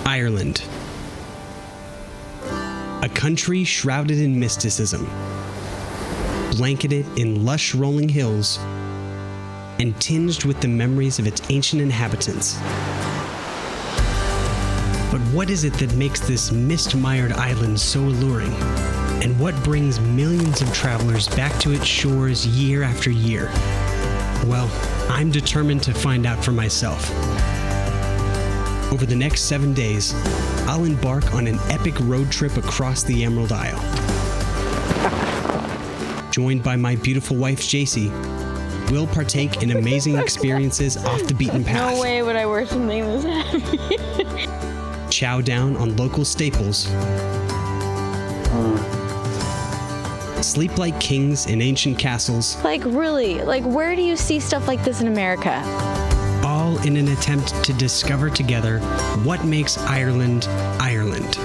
Ireland. A country shrouded in mysticism, blanketed in lush rolling hills, and tinged with the memories of its ancient inhabitants. But what is it that makes this mist-mired island so alluring? And what brings millions of travelers back to its shores year after year? Well, I'm determined to find out for myself. Over the next 7 days, I'll embark on an epic road trip across the Emerald Isle. Joined by my beautiful wife, Jacy, we'll partake in amazing experiences off the beaten path. No way would I wear something this heavy. Chow down on local staples. Sleep like kings in ancient castles. Like really, where do you see stuff like this in America? All in an attempt to discover together what makes Ireland, Ireland.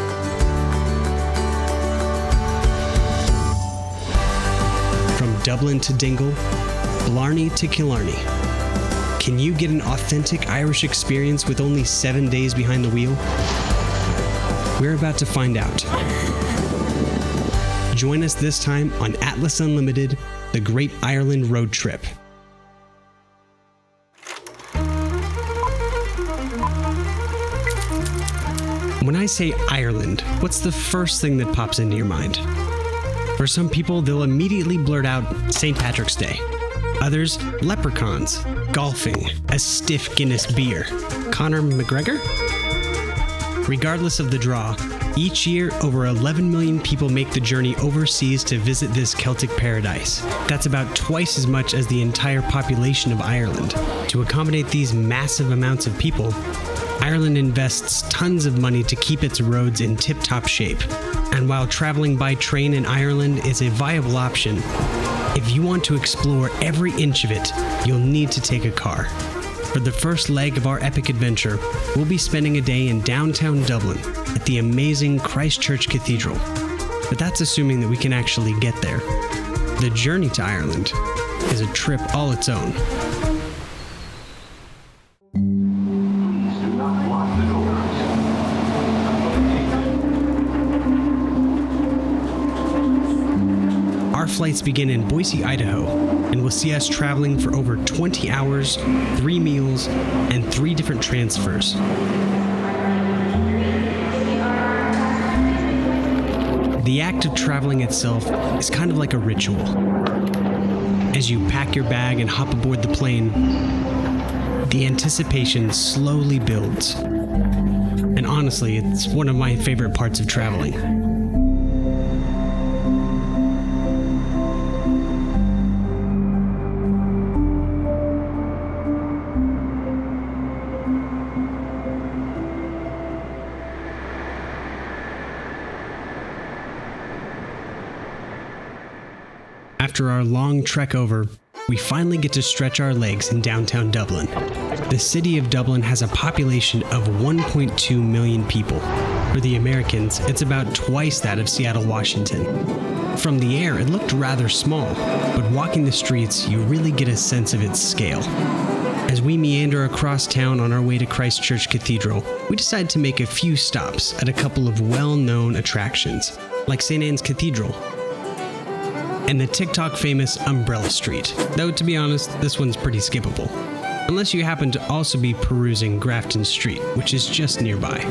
From Dublin to Dingle, Blarney to Killarney. Can you get an authentic Irish experience with only 7 days behind the wheel? We're about to find out. Join us this time on Atlas Unlimited, the Great Ireland Road Trip. When I say Ireland, what's the first thing that pops into your mind? For some people, they'll immediately blurt out St. Patrick's Day. Others, leprechauns, golfing, a stiff Guinness beer. Conor McGregor? Regardless of the draw, each year over 11 million people make the journey overseas to visit this Celtic paradise. That's about twice as much as the entire population of Ireland. To accommodate these massive amounts of people, Ireland invests tons of money to keep its roads in tip-top shape. And while traveling by train in Ireland is a viable option, if you want to explore every inch of it, you'll need to take a car. For the first leg of our epic adventure, we'll be spending a day in downtown Dublin at the amazing Christchurch Cathedral. But that's assuming that we can actually get there. The journey to Ireland is a trip all its own. Our flights begin in Boise, Idaho, and will see us traveling for over 20 hours, 3 meals, and 3 different transfers. The act of traveling itself is kind of like a ritual. As you pack your bag and hop aboard the plane, the anticipation slowly builds. And honestly, it's one of my favorite parts of traveling. After our long trek over, we finally get to stretch our legs in downtown Dublin. The city of Dublin has a population of 1.2 million people. For the Americans, it's about twice that of Seattle, Washington. From the air, it looked rather small, but walking the streets, you really get a sense of its scale. As we meander across town on our way to Christchurch Cathedral, we decide to make a few stops at a couple of well-known attractions, like St. Anne's Cathedral, and the TikTok-famous Umbrella Street, though to be honest, this one's pretty skippable. Unless you happen to also be perusing Grafton Street, which is just nearby.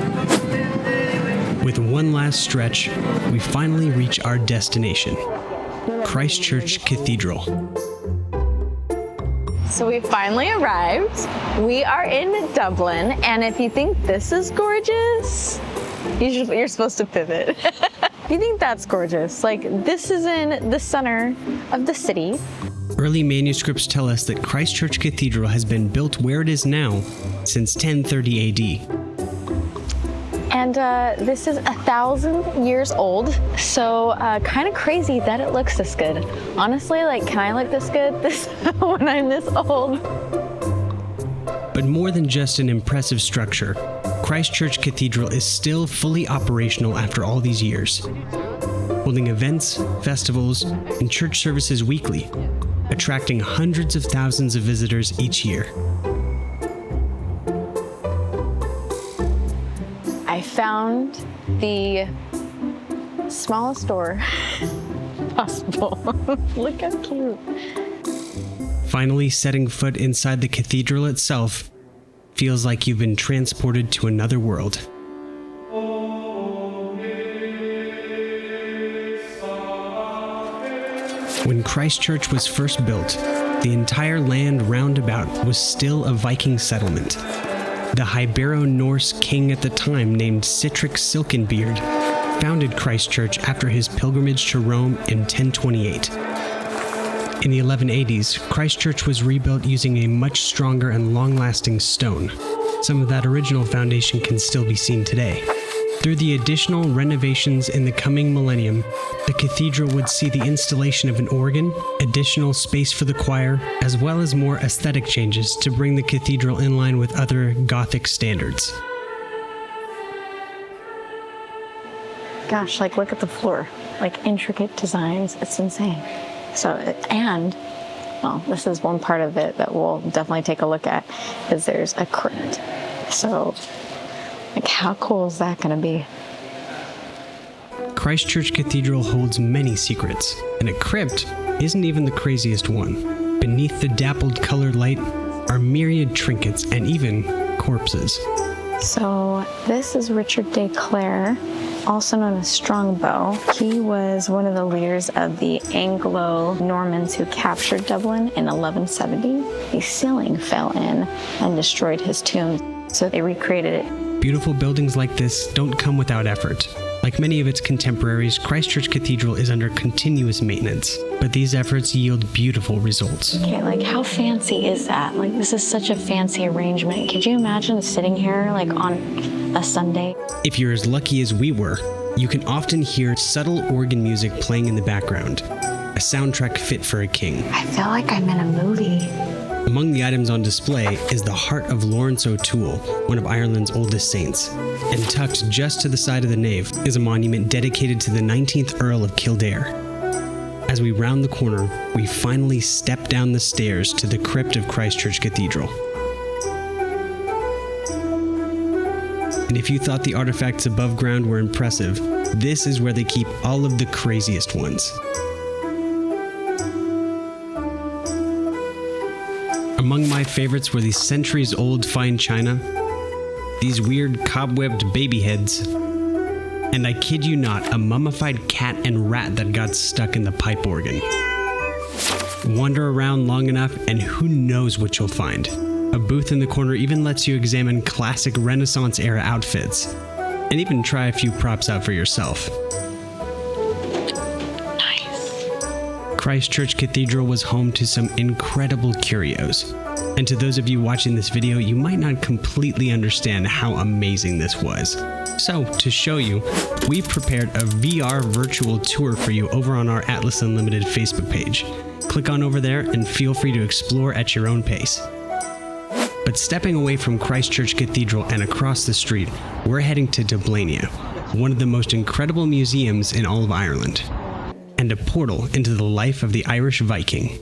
With one last stretch, we finally reach our destination, Christchurch Cathedral. So we finally arrived. We are in Dublin, and if you think this is gorgeous, you're supposed to pivot. You think that's gorgeous? This is in the center of the city. Early manuscripts tell us that Christchurch Cathedral has been built where it is now since 1030 AD. And this is 1,000 years old, so kind of crazy that it looks this good. Honestly, can I look this good when I'm this old? But more than just an impressive structure, Christchurch Cathedral is still fully operational after all these years, holding events, festivals, and church services weekly, attracting hundreds of thousands of visitors each year. I found the smallest door possible. Look how cute. Finally, setting foot inside the cathedral itself feels like you've been transported to another world. When Christchurch was first built, the entire land roundabout was still a Viking settlement. The Ibero-Norse king at the time, named Sihtric Silkenbeard, founded Christchurch after his pilgrimage to Rome in 1028. In the 1180s, Christchurch was rebuilt using a much stronger and long-lasting stone. Some of that original foundation can still be seen today. Through the additional renovations in the coming millennium, the cathedral would see the installation of an organ, additional space for the choir, as well as more aesthetic changes to bring the cathedral in line with other Gothic standards. Gosh, like look at the floor. Like intricate designs, it's insane. So, and, well, this is one part of it that we'll definitely take a look at, is there's a crypt. So, like how cool is that gonna be? Christchurch Cathedral holds many secrets, and a crypt isn't even the craziest one. Beneath the dappled colored light are myriad trinkets and even corpses. So this is Richard de Clare, also known as Strongbow. He was one of the leaders of the Anglo-Normans who captured Dublin in 1170. A ceiling fell in and destroyed his tomb, so they recreated it. Beautiful buildings like this don't come without effort. Like many of its contemporaries, Christchurch Cathedral is under continuous maintenance, but these efforts yield beautiful results. Okay, like how fancy is that? Like this is such a fancy arrangement. Could you imagine sitting here like on a Sunday? If you're as lucky as we were, you can often hear subtle organ music playing in the background, a soundtrack fit for a king. I feel like I'm in a movie. Among the items on display is the heart of Lawrence O'Toole, one of Ireland's oldest saints. And tucked just to the side of the nave is a monument dedicated to the 19th Earl of Kildare. As we round the corner, we finally step down the stairs to the crypt of Christchurch Cathedral. And if you thought the artifacts above ground were impressive, this is where they keep all of the craziest ones. Among my favorites were these centuries-old fine china, these weird cobwebbed baby heads, and I kid you not, a mummified cat and rat that got stuck in the pipe organ. Wander around long enough and who knows what you'll find. A booth in the corner even lets you examine classic Renaissance-era outfits, and even try a few props out for yourself. Christchurch Cathedral was home to some incredible curios. And to those of you watching this video, you might not completely understand how amazing this was. So, to show you, we've prepared a VR virtual tour for you over on our Atlas Unlimited Facebook page. Click on over there and feel free to explore at your own pace. But stepping away from Christchurch Cathedral and across the street, we're heading to Dublania, one of the most incredible museums in all of Ireland, and a portal into the life of the Irish Viking.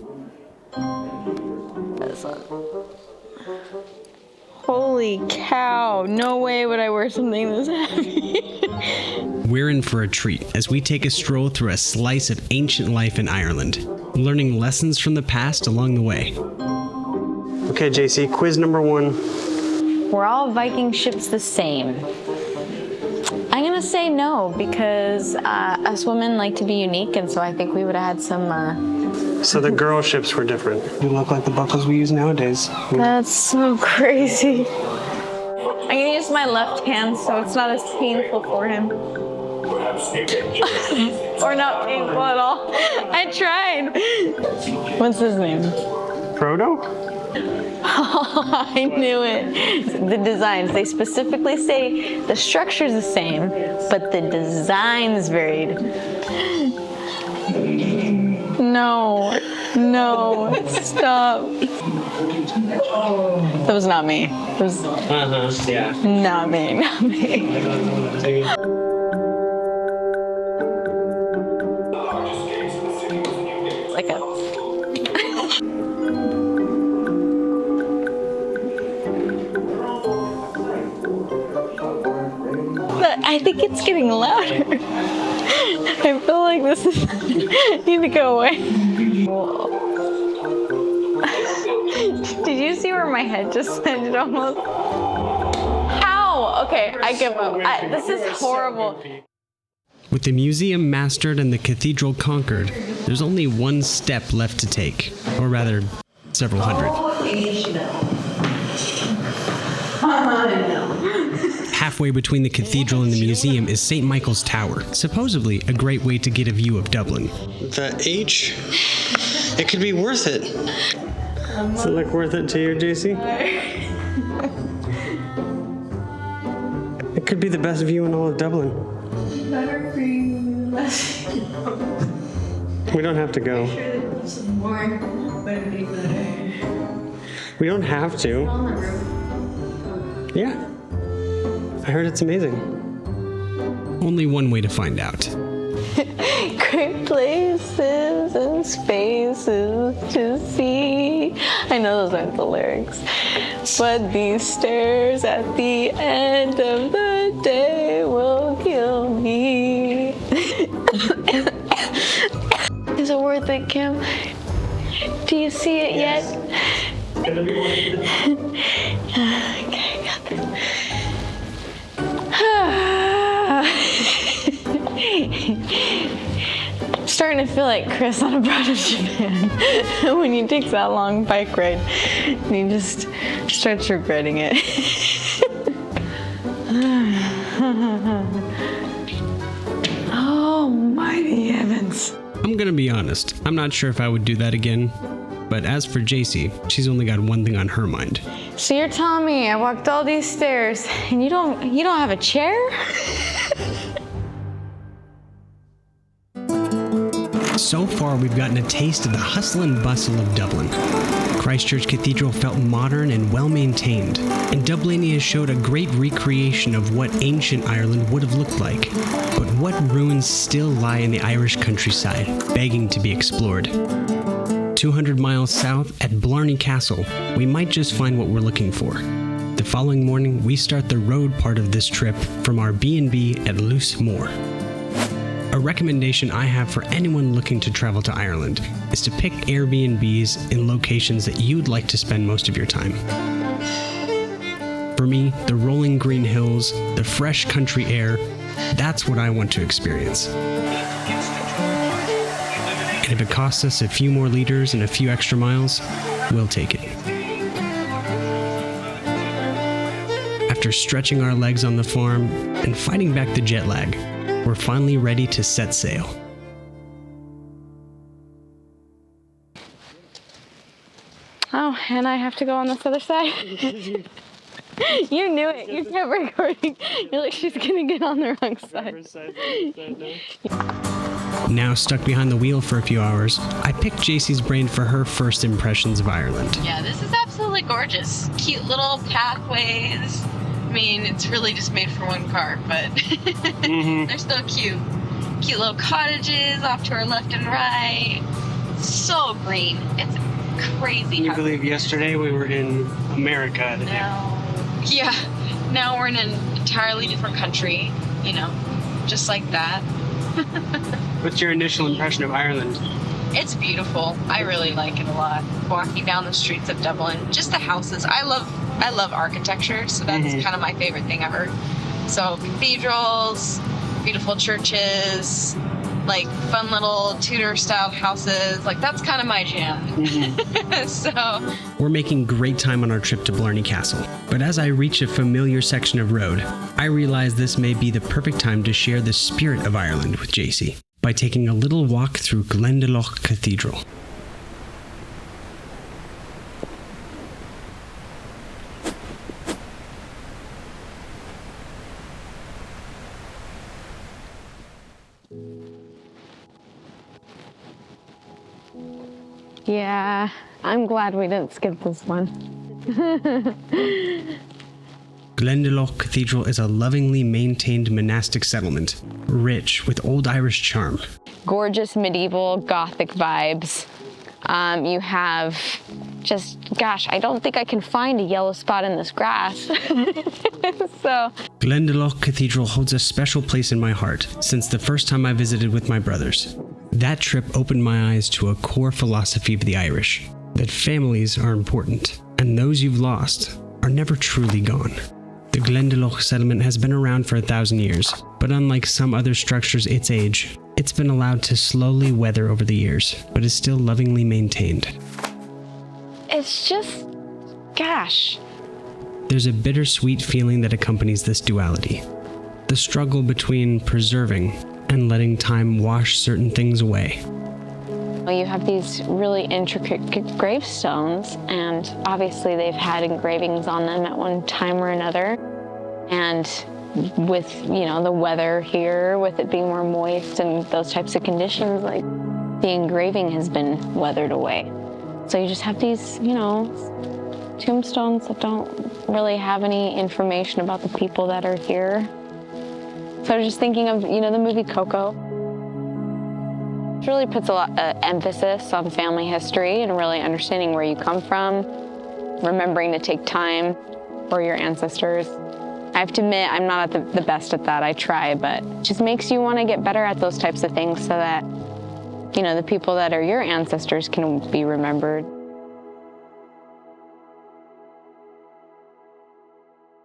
Holy cow, no way would I wear something this heavy. We're in for a treat as we take a stroll through a slice of ancient life in Ireland, learning lessons from the past along the way. Okay, JC, quiz number 1. Were all Viking ships the same? I'm gonna say no, because us women like to be unique, and so I think we would have had some... So the girl ships were different. They look like the buckles we use nowadays. That's so crazy. I'm gonna use my left hand so it's not as painful for him. Or not painful at all. I tried. What's his name? Frodo? I knew it. The designs, they specifically say the structure's the same, but the designs varied. No, stop. That was not me. It was Yeah. not me. Like a... I think it's getting louder. I feel like this is need to go away. Did you see where my head just landed almost? How? Okay, I give up. This is horrible. With the museum mastered and the cathedral conquered, there's only one step left to take, or rather, several hundred. Halfway between the cathedral and the museum is St. Michael's Tower, supposedly a great way to get a view of Dublin. The H, it could be worth it. Does it look worth it to you, JC? It could be the best view in all of Dublin. Better for you, less. We don't have to go. I'm sure they put some more, but it'd be better. We don't have to. On the roof. Yeah. I heard it's amazing. Only one way to find out. Great places and spaces to see. I know those aren't the lyrics. But these stairs at the end of the day will kill me. Is it worth it, Kim? Do you see it yet? Okay, I got this. I'm starting to feel like Chris on Abroad of Japan when he takes that long bike ride and he just starts regretting it. Oh, mighty heavens. I'm gonna be honest, I'm not sure if I would do that again. But as for JC, she's only got one thing on her mind. So you're telling me I walked all these stairs and you don't have a chair? So far, we've gotten a taste of the hustle and bustle of Dublin. Christchurch Cathedral felt modern and well-maintained, and Dublania showed a great recreation of what ancient Ireland would have looked like. But what ruins still lie in the Irish countryside, begging to be explored? 200 miles south at Blarney Castle, we might just find what we're looking for. The following morning, we start the road part of this trip from our B&B at Lus Mor. A recommendation I have for anyone looking to travel to Ireland is to pick Airbnbs in locations that you'd like to spend most of your time. For me, the rolling green hills, the fresh country air, that's what I want to experience. And if it costs us a few more liters and a few extra miles, we'll take it. After stretching our legs on the farm and fighting back the jet lag, we're finally ready to set sail. Oh, and I have to go on this other side? You knew it. You kept recording. You're like, she's going to get on the wrong side. Now stuck behind the wheel for a few hours, I picked JC's brain for her first impressions of Ireland. Yeah, this is absolutely gorgeous. Cute little pathways. I mean, it's really just made for one car, but they're still cute. Cute little cottages off to our left and right. So green. It's crazy. Can you believe yesterday we were in America? Now we're in an entirely different country, you know, just like that. What's your initial impression of Ireland? It's beautiful. I really like it a lot. Walking down the streets of Dublin, just the houses. I love architecture, so that's kind of my favorite thing ever. So cathedrals, beautiful churches, like fun little Tudor-style houses. Like that's kind of my jam. So we're making great time on our trip to Blarney Castle. But as I reach a familiar section of road, I realize this may be the perfect time to share the spirit of Ireland with JC by taking a little walk through Glendalough Cathedral. Yeah, I'm glad we didn't skip this one. Glendalough Cathedral is a lovingly maintained monastic settlement, rich with old Irish charm. Gorgeous medieval Gothic vibes. You have gosh, I don't think I can find a yellow spot in this grass. So. Glendalough Cathedral holds a special place in my heart since the first time I visited with my brothers. That trip opened my eyes to a core philosophy of the Irish, that families are important, and those you've lost are never truly gone. The Glendalough settlement has been around for 1,000 years, but unlike some other structures its age, it's been allowed to slowly weather over the years, but is still lovingly maintained. It's just, gosh. There's a bittersweet feeling that accompanies this duality. The struggle between preserving and letting time wash certain things away. You have these really intricate gravestones, and obviously they've had engravings on them at one time or another. And with, the weather here, with it being more moist and those types of conditions, like the engraving has been weathered away. So you just have these, tombstones that don't really have any information about the people that are here. So I was just thinking of, the movie Coco. It really puts a lot of emphasis on family history and really understanding where you come from, remembering to take time for your ancestors. I have to admit, I'm not at the best at that. I try, but it just makes you want to get better at those types of things so that, the people that are your ancestors can be remembered.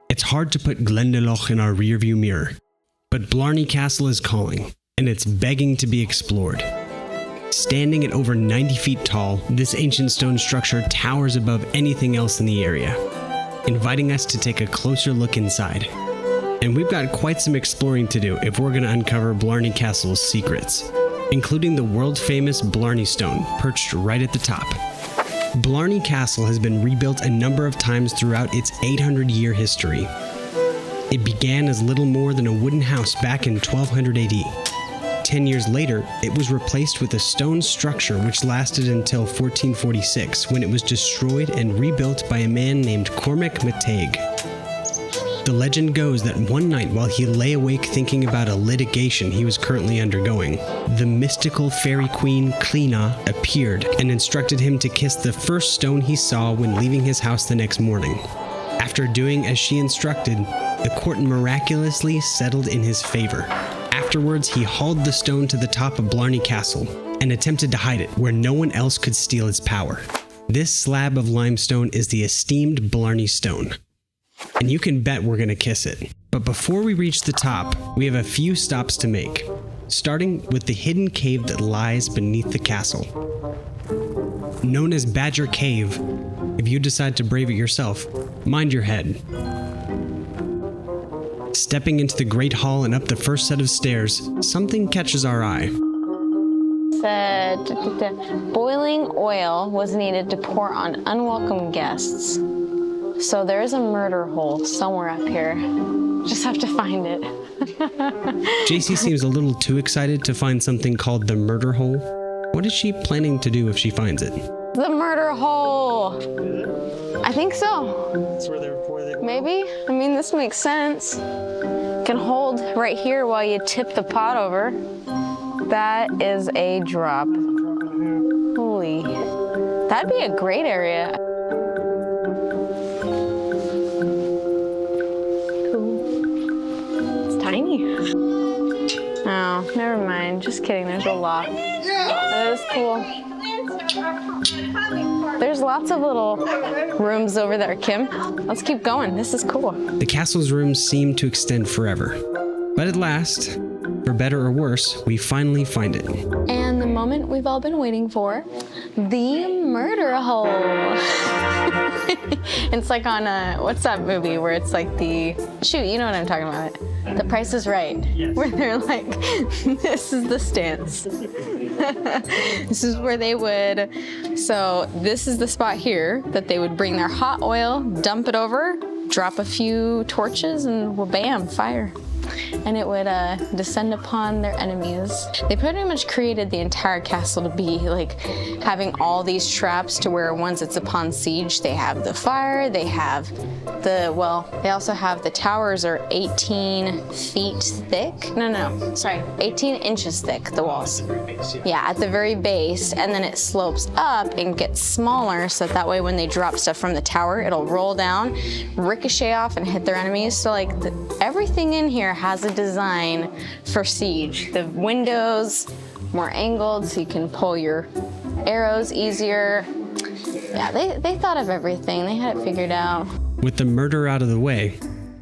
It's hard to put Glendalough in our rearview mirror, but Blarney Castle is calling, and it's begging to be explored. Standing at over 90 feet tall, this ancient stone structure towers above anything else in the area, inviting us to take a closer look inside. And we've got quite some exploring to do if we're going to uncover Blarney Castle's secrets, including the world-famous Blarney Stone, perched right at the top. Blarney Castle has been rebuilt a number of times throughout its 800-year history. It began as little more than a wooden house back in 1200 AD. 10 years later, it was replaced with a stone structure which lasted until 1446, when it was destroyed and rebuilt by a man named Cormac MacTague. The legend goes that one night while he lay awake thinking about a litigation he was currently undergoing, the mystical fairy queen Clina appeared and instructed him to kiss the first stone he saw when leaving his house the next morning. After doing as she instructed, the court miraculously settled in his favor. Afterwards, he hauled the stone to the top of Blarney Castle and attempted to hide it where no one else could steal its power. This slab of limestone is the esteemed Blarney Stone, and you can bet we're going to kiss it. But before we reach the top, we have a few stops to make, starting with the hidden cave that lies beneath the castle. Known as Badger Cave, if you decide to brave it yourself, mind your head. Stepping into the Great Hall and up the first set of stairs, something catches our eye. Said boiling oil was needed to pour on unwelcome guests. So there is a murder hole somewhere up here. Just have to find it. JC seems a little too excited to find something called the murder hole. What is she planning to do if she finds it? The murder hole. I think so. That's where they're Maybe. I mean, this makes sense. Can hold right here while you tip the pot over. That is a drop. Holy. That'd be a great area. Cool. It's tiny. Oh, never mind. Just kidding. There's a lock. That is cool. There's lots of little rooms over there, Kim. Let's keep going. This is cool. The castle's rooms seem to extend forever. But at last, for better or worse, we finally find it. And the moment we've all been waiting for, the murder hole. It's like on what's that movie where it's like you know what I'm talking about. The Price is Right. Yes. Where they're like, this is the stance. This is where they would, so this is the spot here that they would bring their hot oil, dump it over, drop a few torches, and well, bam, fire. and it would descend upon their enemies. They pretty much created the entire castle to be like having all these traps to where once it's upon siege, they have the fire, they have they also have the towers are 18 feet thick. 18 inches thick, the walls. Yeah, at the very base, and then it slopes up and gets smaller, so that way when they drop stuff from the tower, it'll roll down, ricochet off, and hit their enemies. So like everything in here has a design for siege. The windows more angled so you can pull your arrows easier. Yeah, they thought of everything. They had it figured out. With the murder out of the way,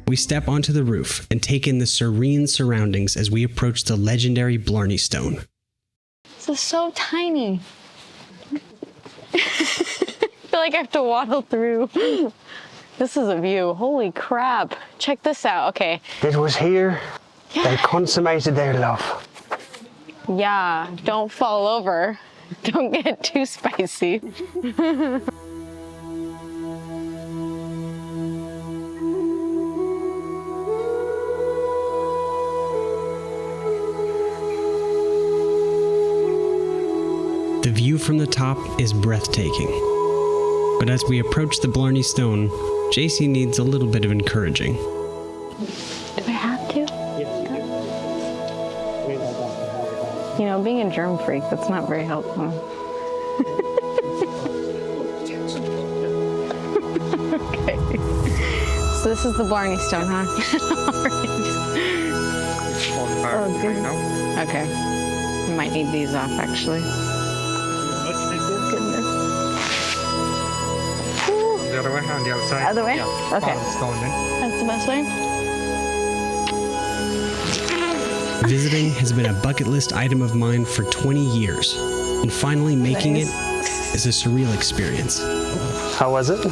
we step onto the roof and take in the serene surroundings as we approach the legendary Blarney Stone. This is so tiny. I feel like I have to waddle through. This is a view. Holy crap. Check this out. Okay. It was here they consummated their love. Yeah, don't fall over. Don't get too spicy. The view from the top is breathtaking. But as we approach the Blarney Stone, JC needs a little bit of encouraging. Do I have to? You know, being a germ freak, that's not very helpful. Okay. So this is the Blarney Stone, huh? Oh, good. Okay. We might need these off, actually. Goodness. The other way, on the outside. Other way? Yeah. Okay. That's the best way? Visiting has been a bucket list item of mine for 20 years, and finally making it is a surreal experience. How was it? Is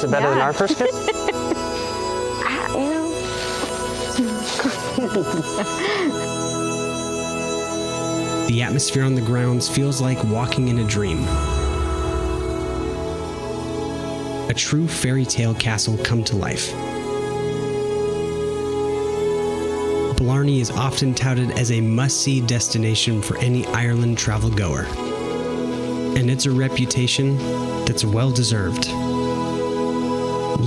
it better than our first kiss? The atmosphere on the grounds feels like walking in a dream. A true fairy tale castle come to life. Blarney is often touted as a must-see destination for any Ireland travel goer. And it's a reputation that's well-deserved.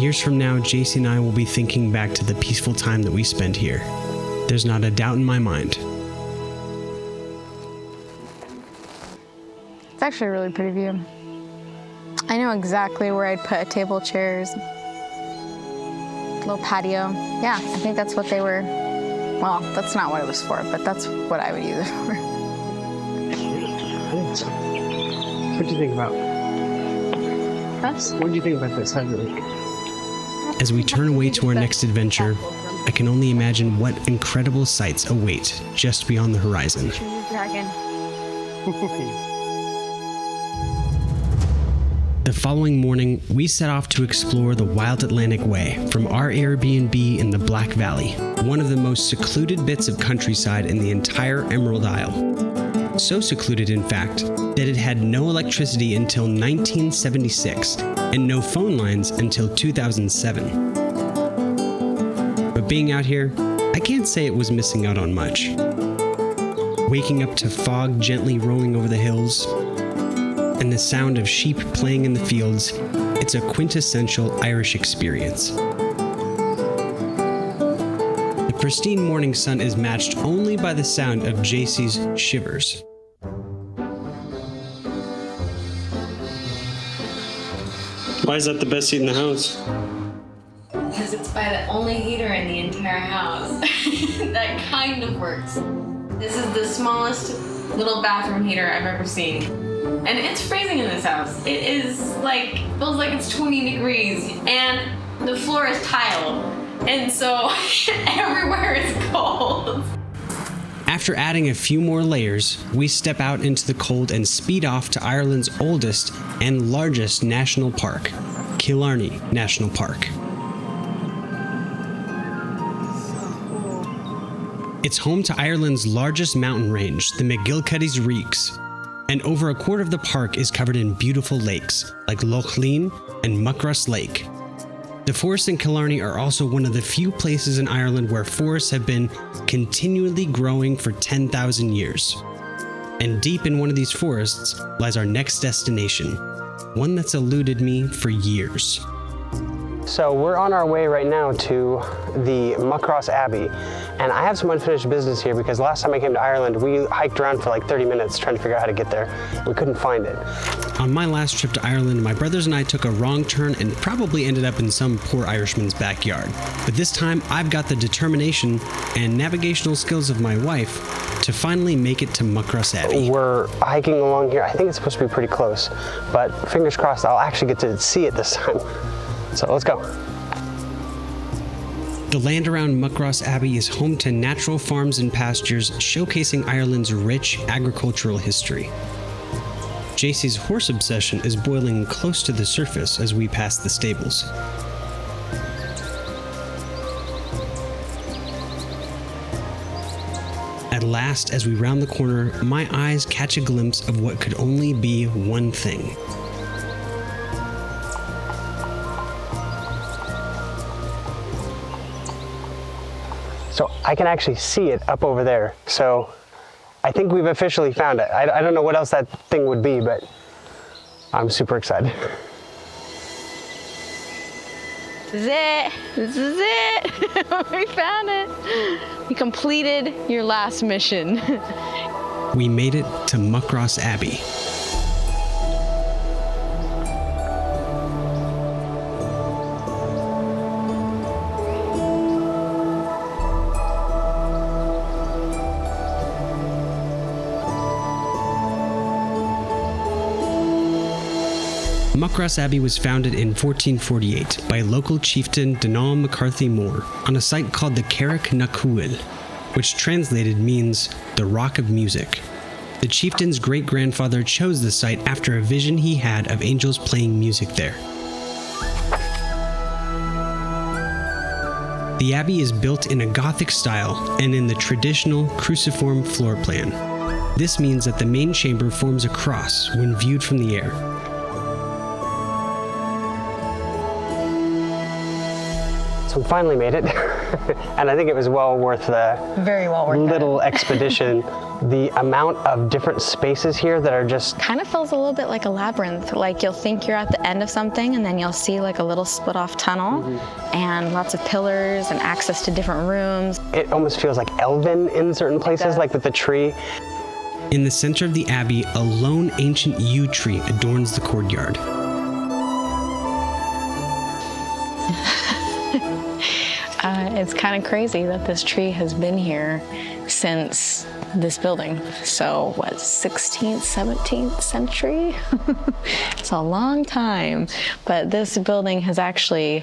Years from now, JC and I will be thinking back to the peaceful time that we spent here. There's not a doubt in my mind. It's actually a really pretty view. I know exactly where I'd put a table, chairs, little patio. Yeah, I think that's what they were. Well, that's not what it was for, but that's what I would use it for. What do you think about Us? What do you think about this? As we turn away to our next adventure, I can only imagine what incredible sights await just beyond the horizon. Dragon. The following morning, we set off to explore the Wild Atlantic Way from our Airbnb in the Black Valley, one of the most secluded bits of countryside in the entire Emerald Isle. So secluded, in fact, that it had no electricity until 1976 and no phone lines until 2007. But being out here, I can't say it was missing out on much. Waking up to fog gently rolling over the hills, and the sound of sheep playing in the fields, it's a quintessential Irish experience. The pristine morning sun is matched only by the sound of JC's shivers. Why is that the best seat in the house? Because it's by the only heater in the entire house. That kind of works. This is the smallest little bathroom heater I've ever seen. And it's freezing in this house. It is like, feels like it's 20 degrees. And the floor is tiled. And so everywhere is cold. After adding a few more layers, we step out into the cold and speed off to Ireland's oldest and largest national park, Killarney National Park. It's home to Ireland's largest mountain range, the McGilcuddy's Reeks, and over a quarter of the park is covered in beautiful lakes like Loch Lean and Muckross Lake. The forests in Killarney are also one of the few places in Ireland where forests have been continually growing for 10,000 years. And deep in one of these forests lies our next destination, one that's eluded me for years. So we're on our way right now to the Muckross Abbey, and I have some unfinished business here because last time I came to Ireland, we hiked around for like 30 minutes trying to figure out how to get there. We couldn't find it. On my last trip to Ireland, my brothers and I took a wrong turn and probably ended up in some poor Irishman's backyard. But this time, I've got the determination and navigational skills of my wife to finally make it to Muckross Abbey. We're hiking along here. I think it's supposed to be pretty close, but fingers crossed I'll actually get to see it this time. So let's go. The land around Muckross Abbey is home to natural farms and pastures showcasing Ireland's rich agricultural history. JC's horse obsession is boiling close to the surface as we pass the stables. At last, as we round the corner, my eyes catch a glimpse of what could only be one thing. So I can actually see it up over there. So I think we've officially found it. I don't know what else that thing would be, but I'm super excited. This is it. This is it. We found it. You completed your last mission. We made it to Muckross Abbey. Muckross Abbey was founded in 1448 by local chieftain Donal McCarthy Moher on a site called the Carrick na Cúil, which translated means the Rock of Music. The chieftain's great-grandfather chose the site after a vision he had of angels playing music there. The abbey is built in a Gothic style and in the traditional cruciform floor plan. This means that the main chamber forms a cross when viewed from the air. So we finally made it, and I think it was well worth the Very well worth little expedition. The amount of different spaces here that are just... Kind of feels a little bit like a labyrinth. Like you'll think you're at the end of something and then you'll see like a little split off tunnel and lots of pillars and access to different rooms. It almost feels like elven in certain places, like with the tree. In the center of the abbey, a lone ancient yew tree adorns the courtyard. It's kind of crazy that this tree has been here since this building. So what, 16th, 17th century? It's a long time. But this building has actually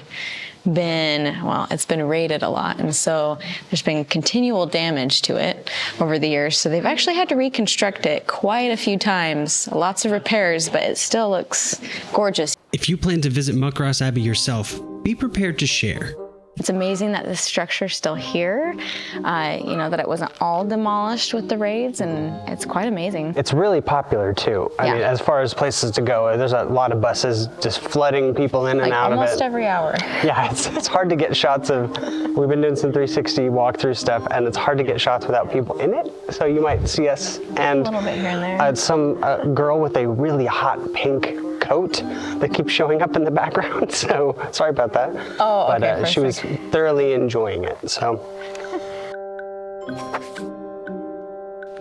been, well, it's been raided a lot. And so there's been continual damage to it over the years. So they've actually had to reconstruct it quite a few times. Lots of repairs, but it still looks gorgeous. If you plan to visit Muckross Abbey yourself, be prepared to share. It's amazing that this structure's still here, that it wasn't all demolished with the raids, and it's quite amazing. It's really popular too. I mean, as far as places to go, there's a lot of buses just flooding people in and out of it. Almost every hour. Yeah, it's hard to get shots of, we've been doing some 360 walkthrough stuff, and it's hard to get shots without people in it. So you might see us and a little bit here and there. Some girl with a really hot pink coat that keeps showing up in the background. So sorry about that. Oh, okay. But she was thoroughly enjoying it. So.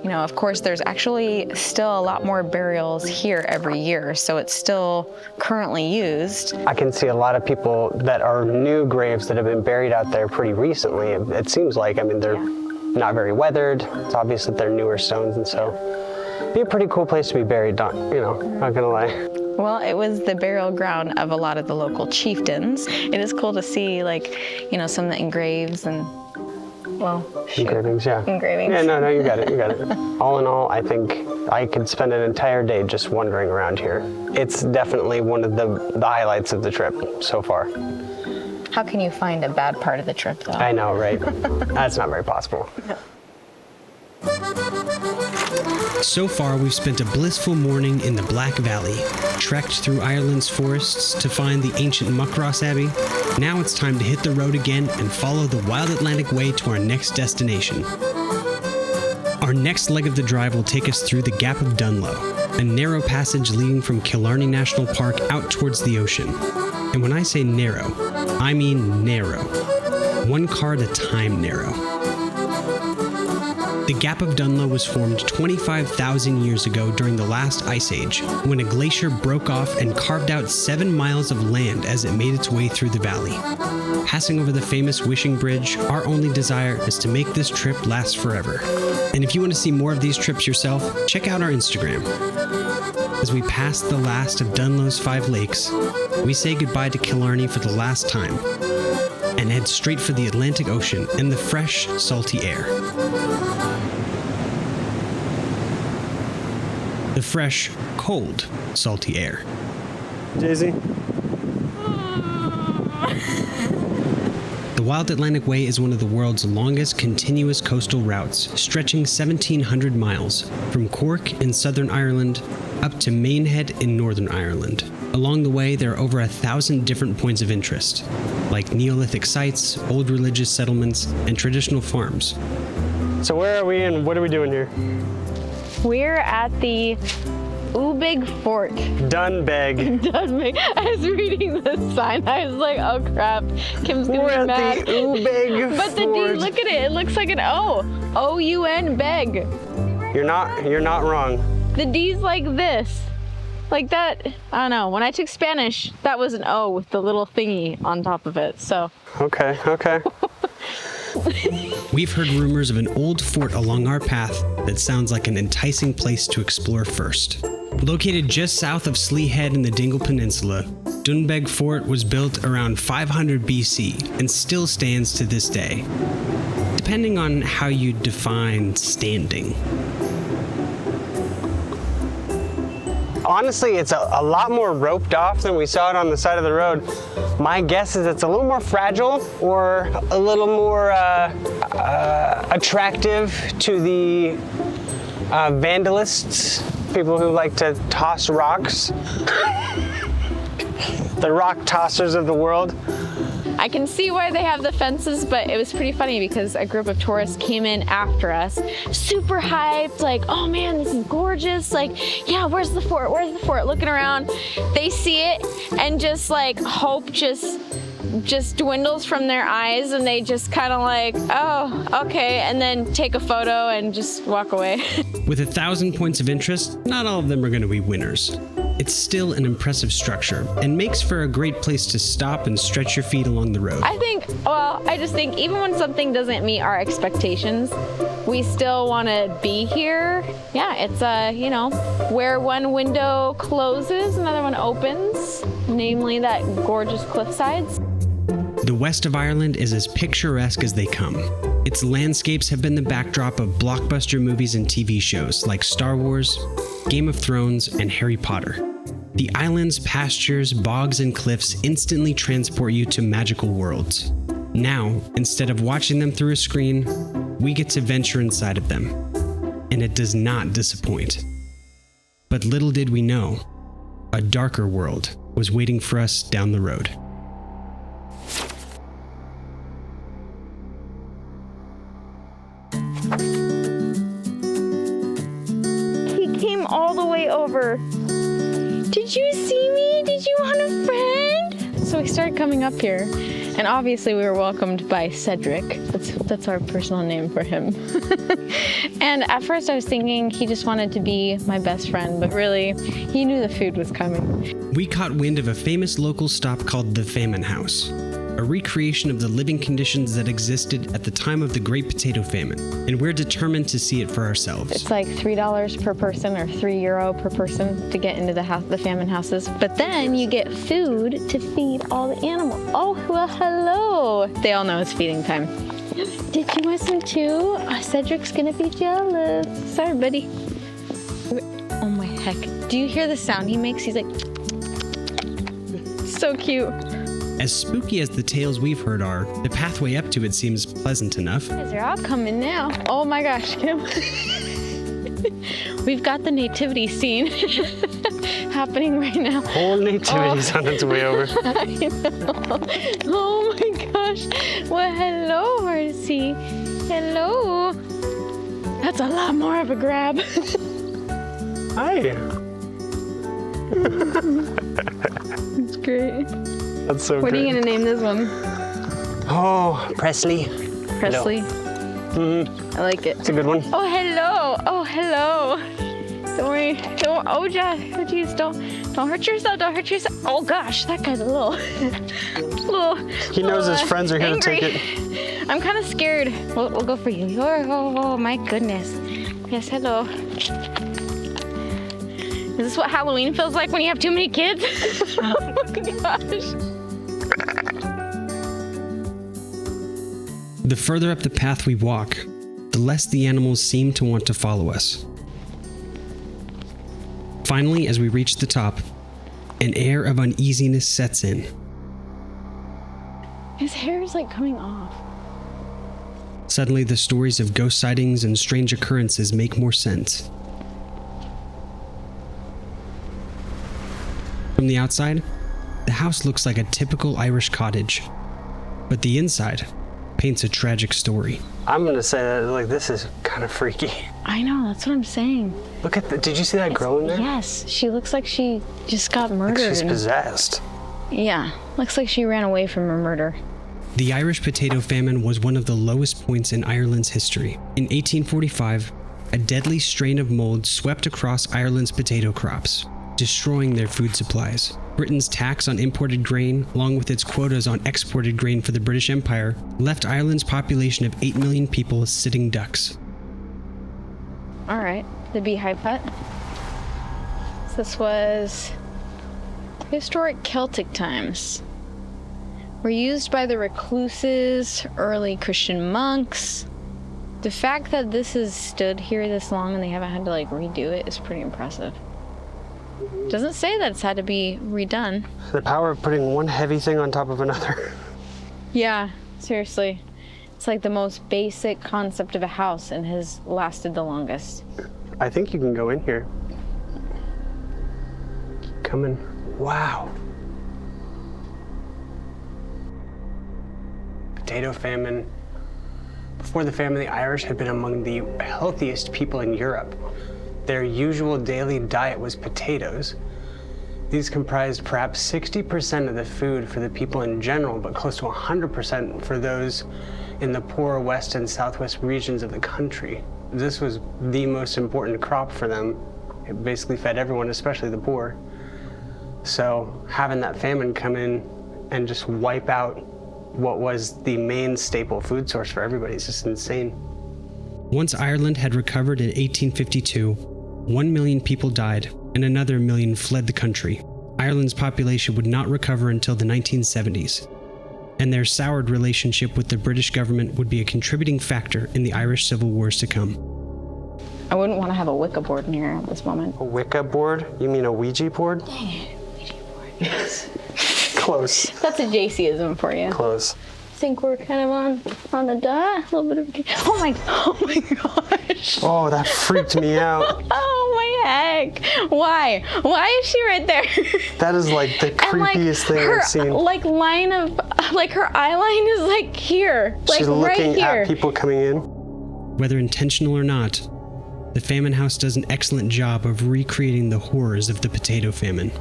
Of course, there's actually still a lot more burials here every year, so it's still currently used. I can see a lot of people that are new graves that have been buried out there pretty recently. It seems like, they're not very weathered. It's obvious that they're newer stones, and so it'd be a pretty cool place to be buried, not gonna lie. Well, it was the burial ground of a lot of the local chieftains. It is cool to see, some of the engraves and, engravings, yeah. Engravings. Yeah, no, you got it. All in all, I think I could spend an entire day just wandering around here. It's definitely one of the highlights of the trip so far. How can you find a bad part of the trip, though? I know, right? That's not very possible. Yeah. So far, we've spent a blissful morning in the Black Valley, trekked through Ireland's forests to find the ancient Muckross Abbey. Now it's time to hit the road again and follow the Wild Atlantic Way to our next destination. Our next leg of the drive will take us through the Gap of Dunloe, a narrow passage leading from Killarney National Park out towards the ocean. And when I say narrow, I mean narrow. One car at a time narrow. The Gap of Dunloe was formed 25,000 years ago during the last ice age, when a glacier broke off and carved out 7 miles of land as it made its way through the valley. Passing over the famous Wishing Bridge, our only desire is to make this trip last forever. And if you want to see more of these trips yourself, check out our Instagram. As we pass the last of Dunloe's 5 lakes, we say goodbye to Killarney for the last time and head straight for the Atlantic Ocean and the fresh, salty air. The fresh, cold, salty air. Daisy? The Wild Atlantic Way is one of the world's longest continuous coastal routes, stretching 1,700 miles from Cork in southern Ireland up to Mainhead in Northern Ireland. Along the way, there are over 1,000 different points of interest, like Neolithic sites, old religious settlements, and traditional farms. So where are we and what are we doing here? We're at the Dunbeg Fort. Dunbeg. Dunbeg. I was reading the sign. I was like, oh crap, Kim's gonna We're be at mad. the Dunbeg But the D, Fort. look at it. It looks like an O. O-U-N, beg. You're not wrong. The D's like this. Like that, I don't know. When I took Spanish, that was an O with the little thingy on top of it, so. Okay. We've heard rumors of an old fort along our path that sounds like an enticing place to explore first. Located just south of Slee Head in the Dingle Peninsula, Dunbeg Fort was built around 500 BC and still stands to this day, depending on how you define standing. Honestly, it's a lot more roped off than we saw it on the side of the road. My guess is it's a little more fragile or a little more attractive to the vandalists, people who like to toss rocks. The rock tossers of the world. I can see why they have the fences, but it was pretty funny because a group of tourists came in after us, super hyped, like, oh man, this is gorgeous. Like, yeah, where's the fort? Where's the fort? Looking around, they see it and just like hope just dwindles from their eyes and they just kind of like, oh, okay, and then take a photo and just walk away. With 1,000 points of interest, not all of them are going to be winners. It's still an impressive structure and makes for a great place to stop and stretch your feet along the road. I just think even when something doesn't meet our expectations, we still want to be here. Yeah, it's where one window closes, another one opens, namely that gorgeous cliff sides. The west of Ireland is as picturesque as they come. Its landscapes have been the backdrop of blockbuster movies and TV shows like Star Wars, Game of Thrones, and Harry Potter. The island's pastures, bogs, and cliffs instantly transport you to magical worlds. Now, instead of watching them through a screen, we get to venture inside of them. And it does not disappoint. But little did we know, a darker world was waiting for us down the road. He came all the way over. Did you see me? Did you want a friend? So we started coming up here, and obviously we were welcomed by Cedric. That's our personal name for him. And at first I was thinking he just wanted to be my best friend, but really, he knew the food was coming. We caught wind of a famous local stop called the Famine House, a recreation of the living conditions that existed at the time of the Great Potato Famine, and we're determined to see it for ourselves. It's like $3 per person or €3 per person to get into the famine houses. But then you get food to feed all the animals. Oh, well, hello. They all know it's feeding time. Did you want some too? Oh, Cedric's gonna be jealous. Sorry, buddy. Oh my heck. Do you hear the sound he makes? He's like, so cute. As spooky as the tales we've heard are, the pathway up to it seems pleasant enough. They're all coming now. Oh my gosh, Kim. We've got the nativity scene happening right now. Whole nativity's on its way over. I know. Oh my gosh. Well, hello, Horsey. Hello. That's a lot more of a grab. Hi. It's great. That's so What great. are you gonna name this one? Oh, Presley. Presley. Mm-hmm. I like it. It's a good one. Oh, hello. Oh, hello. Don't worry. Don't. Oh, jeez. Don't hurt yourself. Don't hurt yourself. Oh gosh, that guy's a little. He knows his friends are here angry. to take it. I'm kind of scared. We'll go for you. Oh, my goodness. Yes, hello. Is this what Halloween feels like when you have too many kids? Oh my gosh. The further up the path we walk, the less the animals seem to want to follow us. Finally, as we reach the top, an air of uneasiness sets in. His hair is like coming off. Suddenly, the stories of ghost sightings and strange occurrences make more sense. From the outside, the house looks like a typical Irish cottage, but the inside paints a tragic story. I'm gonna say that like this is kind of freaky. I know, that's what I'm saying. Look at did you see that girl in there? Yes, she looks like she just got murdered. Like she's possessed. Yeah, looks like she ran away from a murder. The Irish potato famine was one of the lowest points in Ireland's history. In 1845, a deadly strain of mold swept across Ireland's potato crops, destroying their food supplies. Britain's tax on imported grain, along with its quotas on exported grain for the British Empire, left Ireland's population of 8 million people sitting ducks. All right, the Beehive Hut. So this was historic Celtic times. Were used by the recluses, early Christian monks. The fact that this has stood here this long and they haven't had to like redo it is pretty impressive. Doesn't say that it's had to be redone. The power of putting one heavy thing on top of another. Yeah, seriously. It's like the most basic concept of a house and has lasted the longest. I think you can go in here. Come in. Wow. Potato famine. Before the famine, the Irish had been among the healthiest people in Europe. Their usual daily diet was potatoes. These comprised perhaps 60% of the food for the people in general, but close to 100% for those in the poorer west and southwest regions of the country. This was the most important crop for them. It basically fed everyone, especially the poor. So having that famine come in and just wipe out what was the main staple food source for everybody is just insane. Once Ireland had recovered in 1852, 1 million people died and another 1 million fled the country. Ireland's population would not recover until the 1970s, and their soured relationship with the British government would be a contributing factor in the Irish civil wars to come. I wouldn't want to have a Wicca board in here at this moment. A Wicca board? You mean a Ouija board? Dang it, Ouija board. Yes. Close. That's a JCism for you. Close. I think we're kind of on the dot. A little bit of. Oh my gosh. Oh, that freaked me out. Oh my heck. Why? Why is she right there? That is like the creepiest thing her, I've seen. Like line of, like her eye line is like here. Like She's right looking here. at people coming in. Whether intentional or not, the Famine House does an excellent job of recreating the horrors of the potato famine.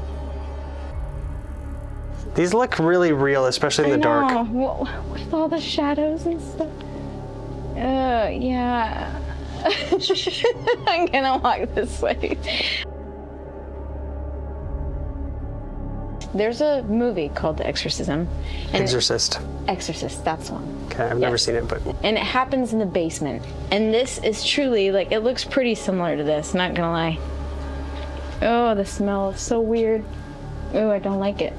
These look really real, especially in the dark. With all the shadows and stuff. Yeah. I'm gonna walk this way. There's a movie called The Exorcism. Exorcist. Exorcist, that's one. Okay, I've never seen it, but. And it happens in the basement. And this is truly, like, it looks pretty similar to this, not gonna lie. Oh, the smell is so weird. Oh, I don't like it.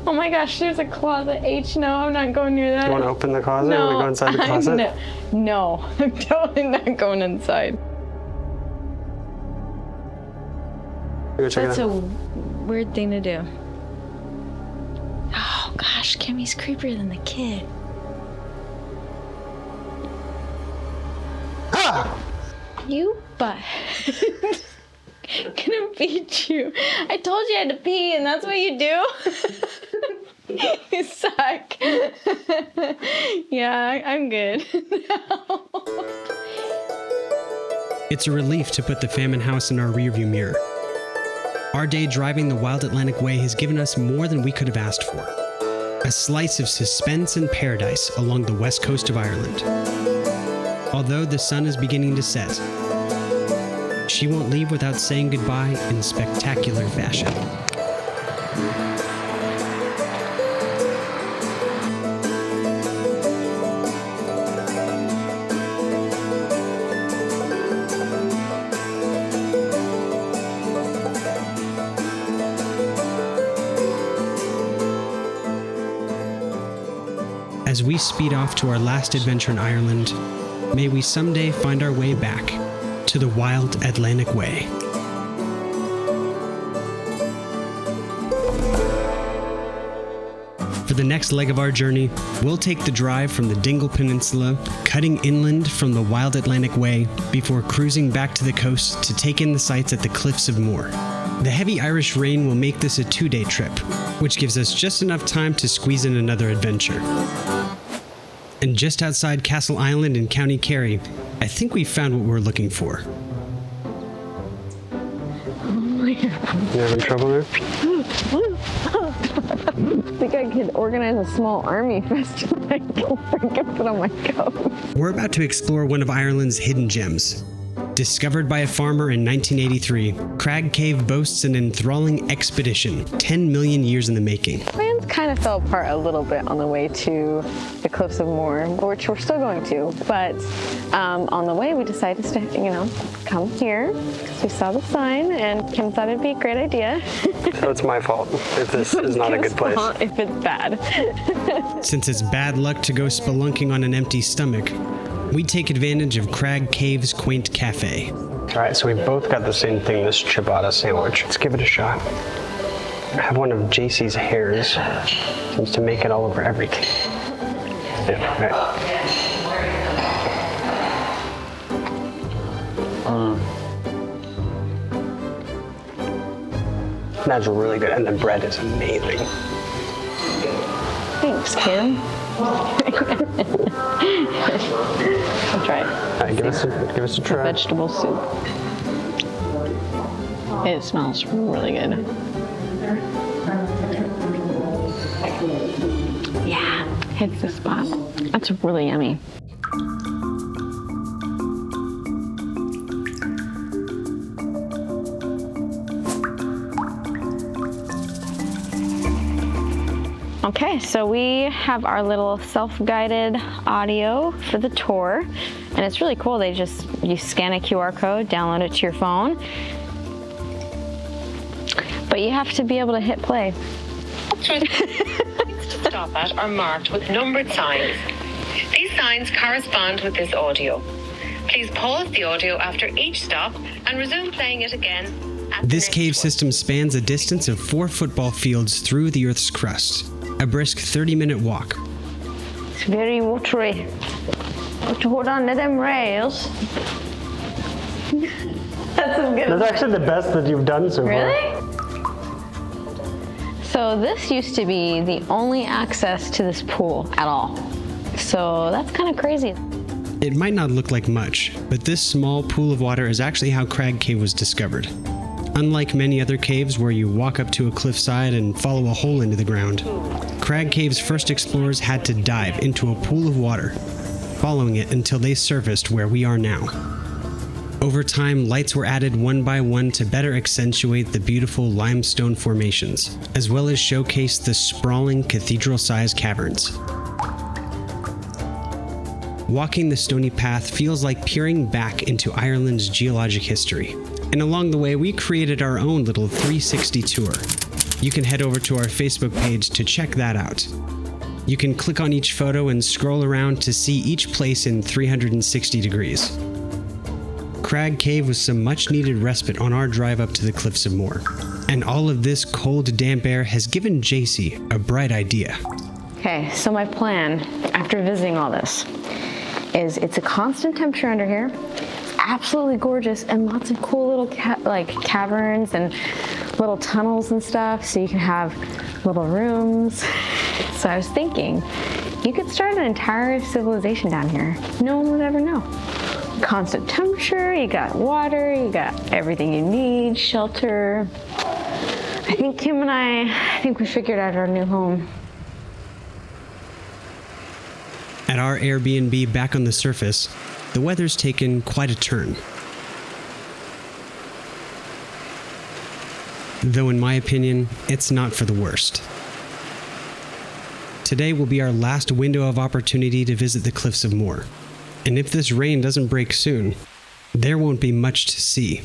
Oh my gosh, there's a closet. H, no, I'm not going near that. You want to open the closet? No, You want to go inside the closet? No, I'm totally not going inside. Go check That's it out. a weird thing to do. Oh gosh, Kimmy's creepier than the kid. Ah! You butt. Gonna beat you. I told you I had to pee, and that's what you do? You suck. Yeah, I'm good. It's a relief to put the Famine House in our rearview mirror. Our day driving the Wild Atlantic Way has given us more than we could have asked for. A slice of suspense and paradise along the west coast of Ireland. Although the sun is beginning to set, she won't leave without saying goodbye in spectacular fashion. As we speed off to our last adventure in Ireland, may we someday find our way back to the Wild Atlantic Way. For the next leg of our journey, we'll take the drive from the Dingle Peninsula, cutting inland from the Wild Atlantic Way before cruising back to the coast to take in the sights at the Cliffs of Moher. The heavy Irish rain will make this a 2-day trip, which gives us just enough time to squeeze in another adventure. And just outside Castle Island in County Kerry, I think we found what we're looking for. You having trouble there? I think I could organize a small army festival I can put on my coat. We're about to explore one of Ireland's hidden gems. Discovered by a farmer in 1983, Crag Cave boasts an enthralling expedition 10 million years in the making. Plans kind of fell apart a little bit on the way to the Cliffs of Moher, which we're still going to, but on the way we decided to, come here because we saw the sign and Kim thought it'd be a great idea. So it's my fault if this is not a good place. If it's bad. Since it's bad luck to go spelunking on an empty stomach, we take advantage of Crag Cave's quaint cafe. All right, so we both got the same thing, this ciabatta sandwich. Let's give it a shot. I have one of JC's hairs. Seems to make it all over everything. Yeah, right. That's really good, and the bread is amazing. Thanks, Kim. I'll try it. All right, give us a try. Vegetable soup. It smells really good. Yeah, hits the spot. That's really yummy. Okay, so we have our little self-guided audio for the tour, and it's really cool. You scan a QR code, download it to your phone, but you have to be able to hit play. To stop at are marked with numbered signs. These signs correspond with this audio. Please pause the audio after each stop and resume playing it again. This cave system spans a distance of 4 football fields through the Earth's crust. A brisk 30-minute walk. It's very watery. Have to hold on to them rails. That's some good. That's actually the best that you've done so far. Really? So this used to be the only access to this pool at all. So that's kind of crazy. It might not look like much, but this small pool of water is actually how Crag Cave was discovered. Unlike many other caves where you walk up to a cliffside and follow a hole into the ground, Crag Cave's first explorers had to dive into a pool of water, following it until they surfaced where we are now. Over time, lights were added one by one to better accentuate the beautiful limestone formations, as well as showcase the sprawling cathedral-sized caverns. Walking the stony path feels like peering back into Ireland's geologic history. And along the way, we created our own little 360 tour. You can head over to our Facebook page to check that out. You can click on each photo and scroll around to see each place in 360 degrees. Crag Cave was some much-needed respite on our drive up to the Cliffs of Moher. And all of this cold, damp air has given JC a bright idea. Okay, so my plan after visiting all this is it's a constant temperature under here. It's absolutely gorgeous, and lots of cool little caverns and little tunnels and stuff, so you can have little rooms. So I was thinking, you could start an entire civilization down here. No one would ever know. Constant temperature, you got water, you got everything you need, shelter. I think Kim and I think we figured out our new home. At our Airbnb back on the surface, the weather's taken quite a turn. Though in my opinion, it's not for the worst. Today will be our last window of opportunity to visit the Cliffs of Moher. And if this rain doesn't break soon, there won't be much to see.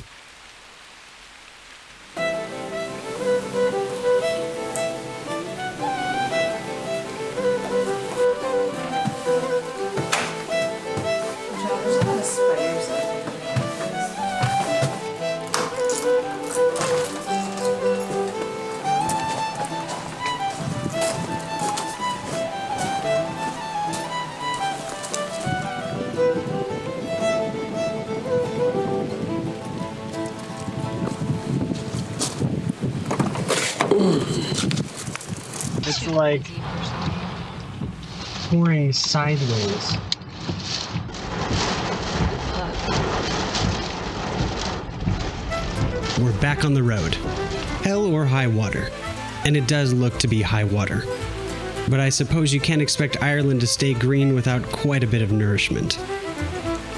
It's like pouring sideways. We're back on the road. Hell or high water. And it does look to be high water. But I suppose you can't expect Ireland to stay green without quite a bit of nourishment.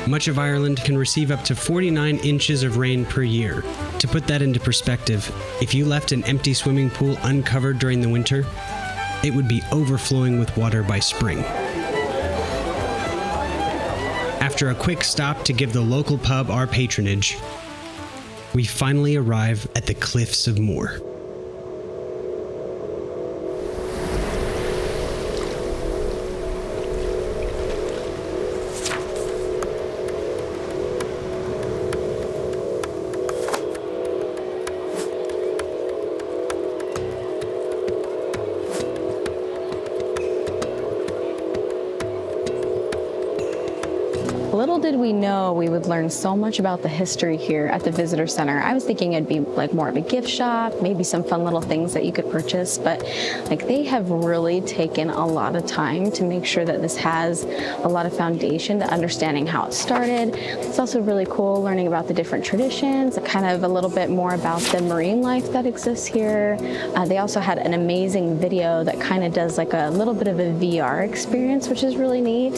Much of Ireland can receive up to 49 inches of rain per year. To put that into perspective, if you left an empty swimming pool uncovered during the winter, it would be overflowing with water by spring. After a quick stop to give the local pub our patronage, we finally arrive at the Cliffs of Moher. Little did we know we would learn so much about the history here at the visitor center. I was thinking it'd be like more of a gift shop, maybe some fun little things that you could purchase, but like they have really taken a lot of time to make sure that this has a lot of foundation to understanding how it started. It's also really cool learning about the different traditions, kind of a little bit more about the marine life that exists here. They also had an amazing video that kind of does like a little bit of a VR experience, which is really neat.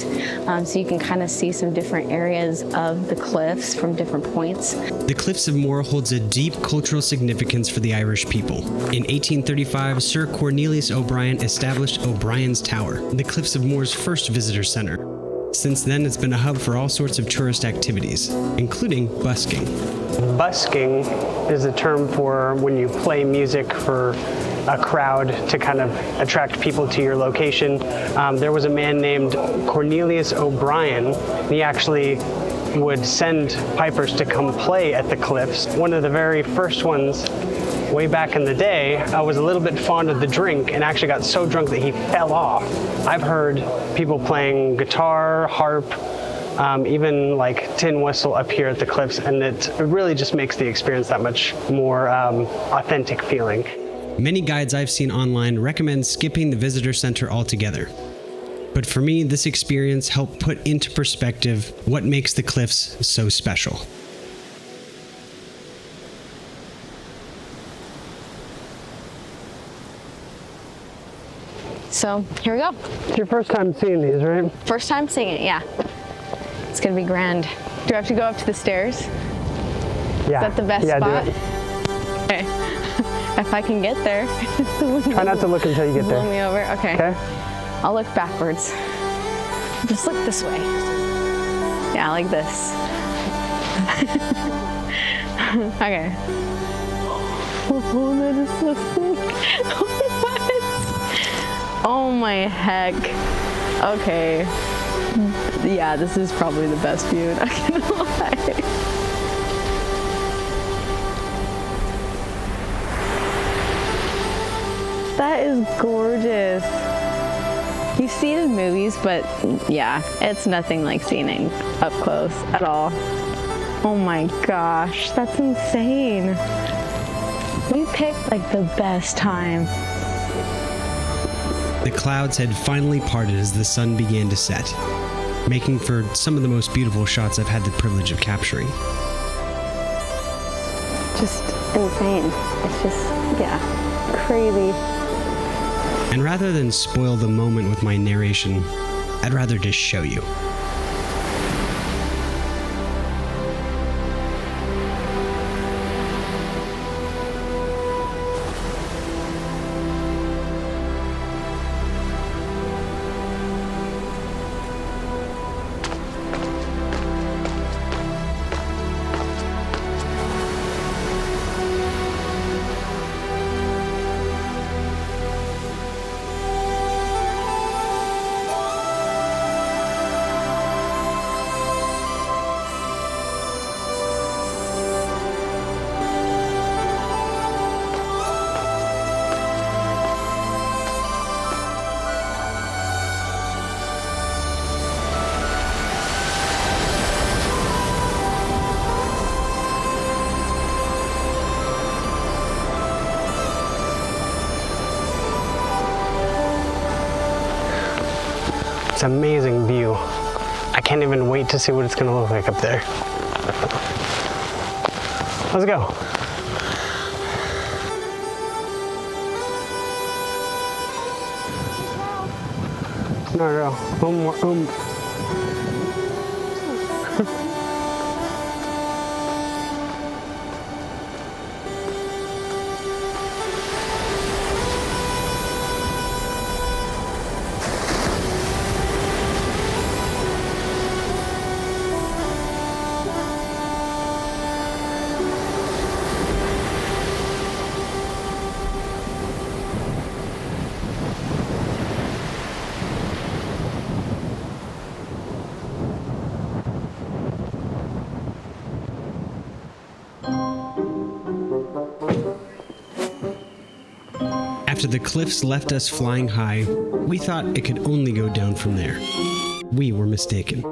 So you can kind of see some different areas of the cliffs from different points. The Cliffs of Moher holds a deep cultural significance for the Irish people. In 1835, Sir Cornelius O'Brien established O'Brien's Tower, the Cliffs of Moher's first visitor center. Since then, it's been a hub for all sorts of tourist activities, including busking. Busking is a term for when you play music for a crowd to kind of attract people to your location. There was a man named Cornelius O'Brien. He actually would send pipers to come play at the cliffs. One of the very first ones way back in the day, I was a little bit fond of the drink and actually got so drunk that he fell off. I've heard people playing guitar, harp, even like tin whistle up here at the cliffs, and it really just makes the experience that much more authentic feeling. Many guides I've seen online recommend skipping the visitor center altogether. But for me, this experience helped put into perspective what makes the cliffs so special. So here we go. It's your first time seeing these, right? First time seeing it, yeah. It's gonna be grand. Do I have to go up to the stairs? Yeah. Is that the best spot? Do it. Okay. If I can get there. Try not to look until you get there. Blow me over, okay. Okay. I'll look backwards. Just look this way. Yeah, like this. Okay. Oh, that is so sick. Oh my heck. Okay. Yeah, this is probably the best view, not gonna lie. That is gorgeous. You see it in movies, but yeah, it's nothing like seeing it up close at all. Oh my gosh, that's insane. We picked like the best time. The clouds had finally parted as the sun began to set, making for some of the most beautiful shots I've had the privilege of capturing. Just insane. It's just, yeah, crazy. And rather than spoil the moment with my narration, I'd rather just show you. It's an amazing view. I can't even wait to see what it's gonna look like up there. Let's go. No, one more. After the cliffs left us flying high, we thought it could only go down from there. We were mistaken.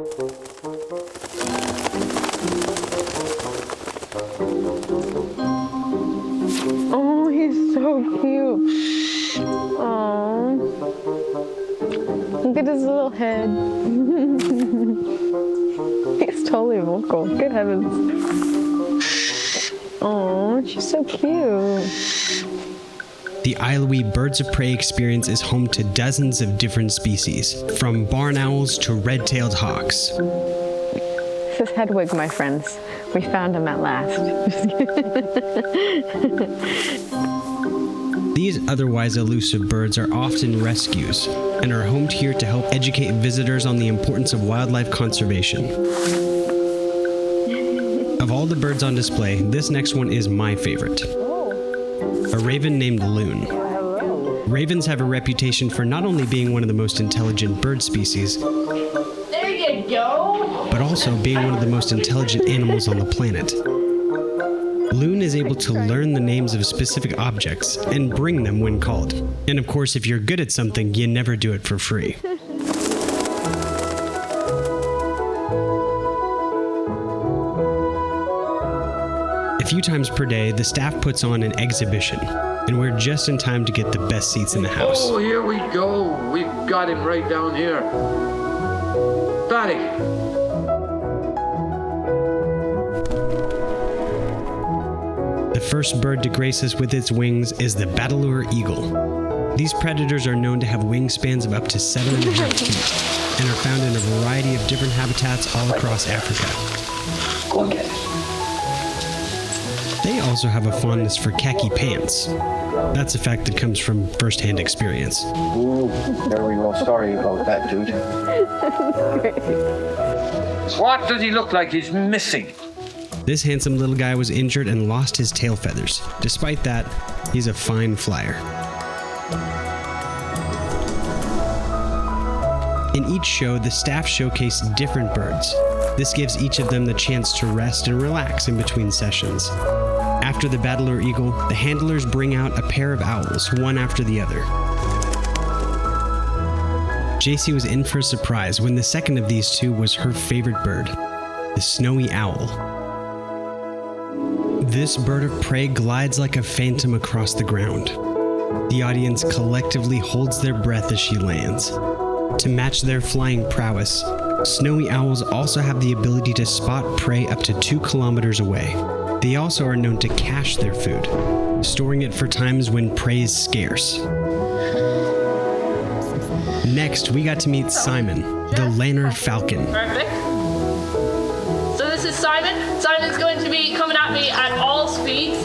Oh, he's so cute. Oh, look at his little head. He's totally vocal. Good heavens. Oh, she's so cute. The Aillwee Birds of Prey experience is home to dozens of different species, from barn owls to red-tailed hawks. This is Hedwig, my friends. We found him at last. These otherwise elusive birds are often rescues and are homed here to help educate visitors on the importance of wildlife conservation. Of all the birds on display, this next one is my favorite. A raven named Loon. Ravens have a reputation for not only being one of the most intelligent bird species, There you go. but also being one of the most intelligent animals on the planet. Loon is able to learn the names of specific objects and bring them when called. And of course, if you're good at something, you never do it for free. A few times per day, the staff puts on an exhibition, and we're just in time to get the best seats in the house. Oh, here we go. We've got him right down here. Fatty. The first bird to grace us with its wings is the Battlelure eagle. These predators are known to have wingspans of up to 7.5 feet and are found in a variety of different habitats all across Africa. Go and get it. They also have a fondness for khaki pants. That's a fact that comes from first-hand experience. Ooh, there we go. Sorry about that, dude. What does he look like he's missing? This handsome little guy was injured and lost his tail feathers. Despite that, he's a fine flyer. In each show, the staff showcase different birds. This gives each of them the chance to rest and relax in between sessions. After the Battlelure eagle, the handlers bring out a pair of owls, one after the other. JC was in for a surprise when the second of these two was her favorite bird, the snowy owl. This bird of prey glides like a phantom across the ground. The audience collectively holds their breath as she lands. To match their flying prowess, snowy owls also have the ability to spot prey up to 2 kilometers away. They also are known to cache their food, storing it for times when prey is scarce. Next, we got to meet Simon, the Lanner falcon. Perfect. So this is Simon. Simon's going to be coming at me at all speeds,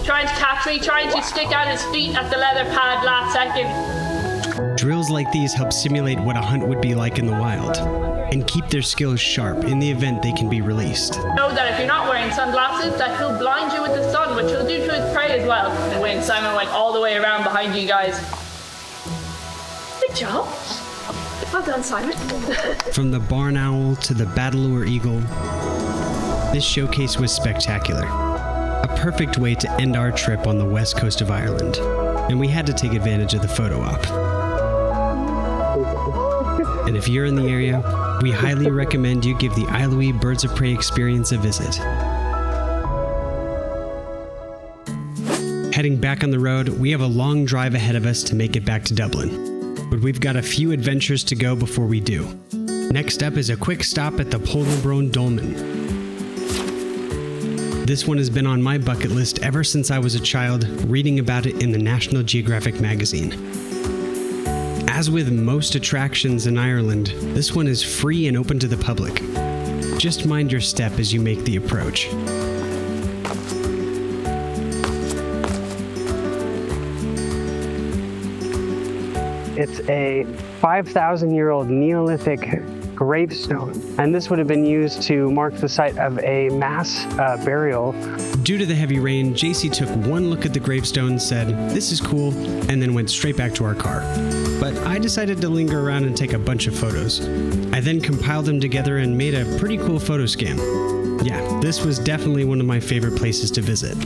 trying to catch me, trying to stick out his feet at the leather pad last second. Drills like these help simulate what a hunt would be like in the wild, and keep their skills sharp in the event they can be released. Know that if you're not wearing sunglasses, that he'll blind you with the sun, which he'll do to his prey as well. And when Simon went all the way around behind you guys. Good job. Well done, Simon. From the barn owl to the Battlelure eagle, this showcase was spectacular. A perfect way to end our trip on the west coast of Ireland, and we had to take advantage of the photo op. And if you're in the area, we highly recommend you give the Aillwee Birds of Prey experience a visit. Heading back on the road, we have a long drive ahead of us to make it back to Dublin. But we've got a few adventures to go before we do. Next up is a quick stop at the Polderbrone Dolmen. This one has been on my bucket list ever since I was a child, reading about it in the National Geographic magazine. As with most attractions in Ireland, this one is free and open to the public. Just mind your step as you make the approach. It's a 5,000-year-old Neolithic gravestone, and this would have been used to mark the site of a mass burial. Due to the heavy rain, JC took one look at the gravestone, said, "This is cool," and then went straight back to our car. But I decided to linger around and take a bunch of photos. I then compiled them together and made a pretty cool photo scan. Yeah, this was definitely one of my favorite places to visit.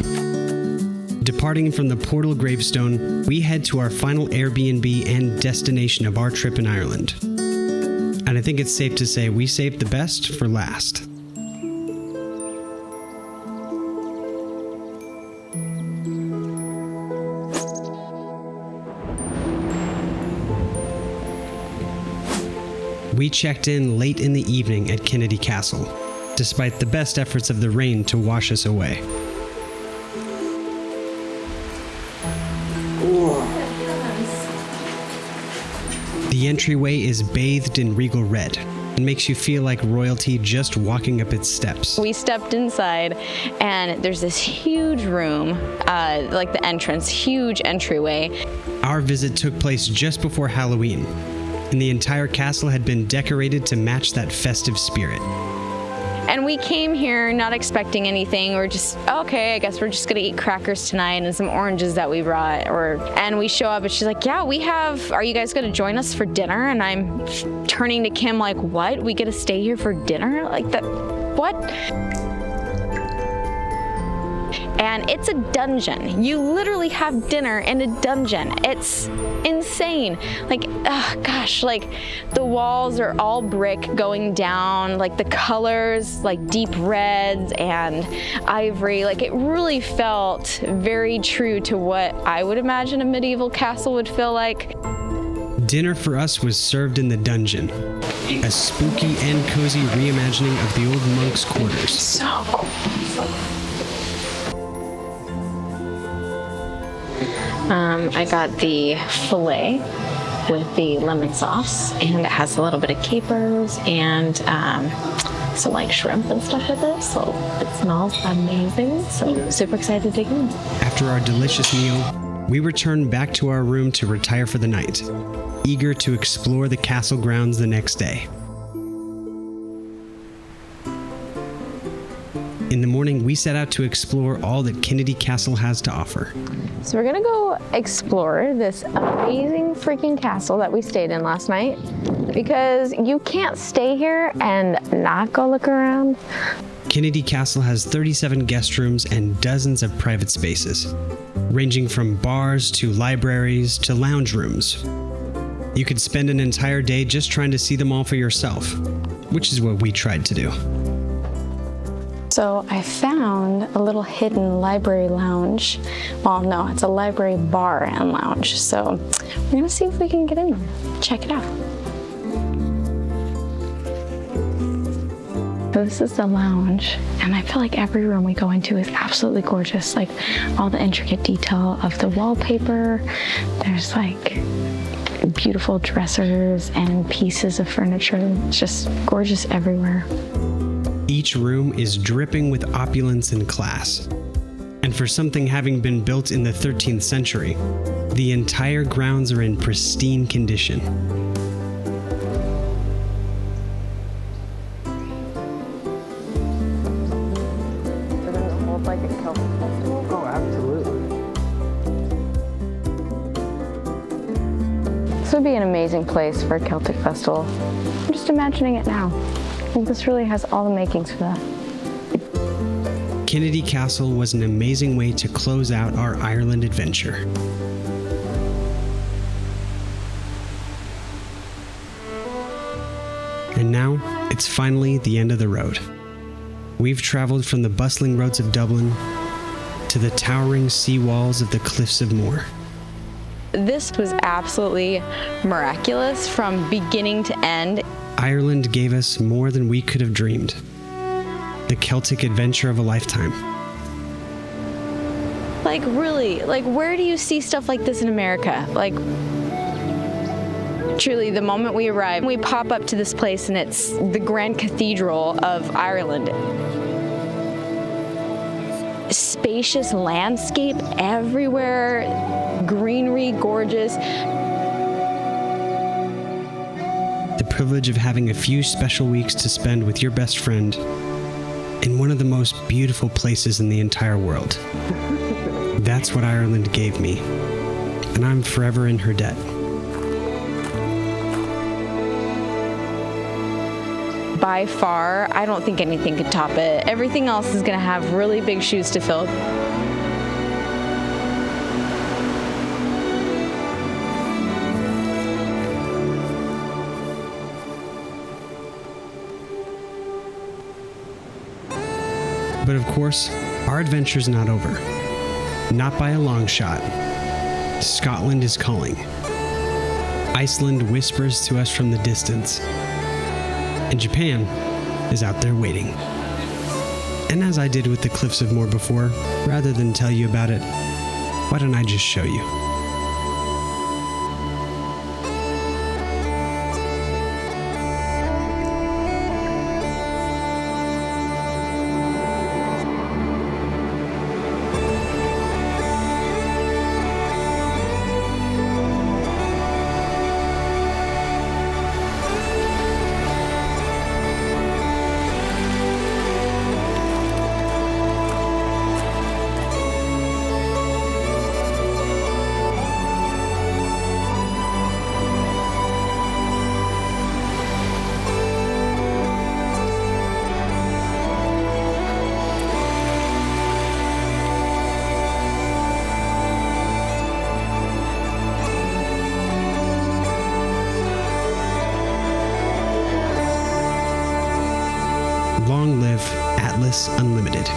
Departing from the Portal gravestone, we head to our final Airbnb and destination of our trip in Ireland. And I think it's safe to say we saved the best for last. We checked in late in the evening at Kinnity Castle, despite the best efforts of the rain to wash us away. The entryway is bathed in regal red and makes you feel like royalty just walking up its steps. We stepped inside and there's this huge room, like the entrance, huge entryway. Our visit took place just before Halloween, and the entire castle had been decorated to match that festive spirit. And we came here not expecting anything. We're just, okay, I guess we're just gonna eat crackers tonight and some oranges that we brought. And we show up and she's like, yeah, are you guys gonna join us for dinner? And I'm turning to Kim like, what? We get to stay here for dinner? Like that, what? And it's a dungeon. You literally have dinner in a dungeon. It's insane. Like, oh gosh, like the walls are all brick going down, like the colors, like deep reds and ivory. Like it really felt very true to what I would imagine a medieval castle would feel like. Dinner for us was served in the dungeon, a spooky and cozy reimagining of the old monks' quarters. So cool. I got the filet with the lemon sauce, and it has a little bit of capers and some like shrimp and stuff with it, so it smells amazing. So super excited to dig in. After our delicious meal, we returned back to our room to retire for the night, eager to explore the castle grounds the next day. In the morning, we set out to explore all that Kinnity Castle has to offer. So we're gonna go explore this amazing freaking castle that we stayed in last night, because you can't stay here and not go look around. Kinnity Castle has 37 guest rooms and dozens of private spaces, ranging from bars to libraries to lounge rooms. You could spend an entire day just trying to see them all for yourself, which is what we tried to do. So I found a little hidden library lounge. Well, no, it's a library bar and lounge. So we're gonna see if we can get in there. Check it out. So this is the lounge, and I feel like every room we go into is absolutely gorgeous. Like all the intricate detail of the wallpaper. There's like beautiful dressers and pieces of furniture. It's just gorgeous everywhere. Each room is dripping with opulence and class. And for something having been built in the 13th century, the entire grounds are in pristine condition. Oh, absolutely. This would be an amazing place for a Celtic festival. I'm just imagining it now. I think this really has all the makings for that. Kinnity Castle was an amazing way to close out our Ireland adventure. And now, it's finally the end of the road. We've traveled from the bustling roads of Dublin to the towering sea walls of the cliffs of Moher. This was absolutely miraculous from beginning to end. Ireland gave us more than we could have dreamed. The Celtic adventure of a lifetime. Like really, like where do you see stuff like this in America? Like truly, the moment we arrive, we pop up to this place and it's the Grand Cathedral of Ireland. Spacious landscape everywhere, greenery, gorgeous. The privilege of having a few special weeks to spend with your best friend in one of the most beautiful places in the entire world. That's what Ireland gave me, and I'm forever in her debt. By far, I don't think anything could top it. Everything else is gonna have really big shoes to fill. But of course, our adventure's not over. Not by a long shot. Scotland is calling. Iceland whispers to us from the distance. And Japan is out there waiting. And as I did with the Cliffs of Moher before, rather than tell you about it, why don't I just show you? Long live Atlas Unlimited.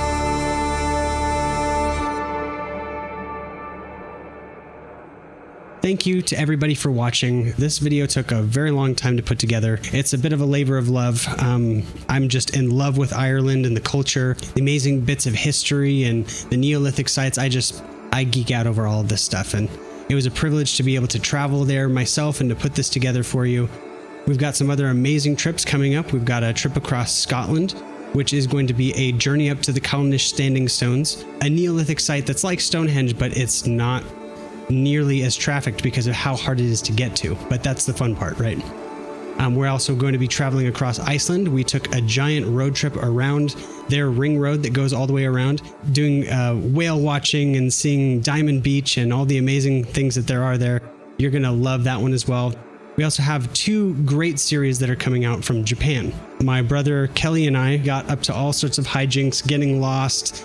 Thank you to everybody for watching. This video took a very long time to put together. It's a bit of a labor of love. I'm just in love with Ireland and the culture, the amazing bits of history and the Neolithic sites. I geek out over all of this stuff, and it was a privilege to be able to travel there myself and to put this together for you. We've got some other amazing trips coming up. We've got a trip across Scotland, which is going to be a journey up to the Killarney Standing Stones, a Neolithic site that's like Stonehenge, but it's not nearly as trafficked because of how hard it is to get to. But that's the fun part, right? We're also going to be traveling across Iceland. We took a giant road trip around their ring road that goes all the way around, doing whale watching and seeing Diamond Beach and all the amazing things that there are there. You're going to love that one as well. We also have two great series that are coming out from Japan. My brother Kelly and I got up to all sorts of hijinks, getting lost,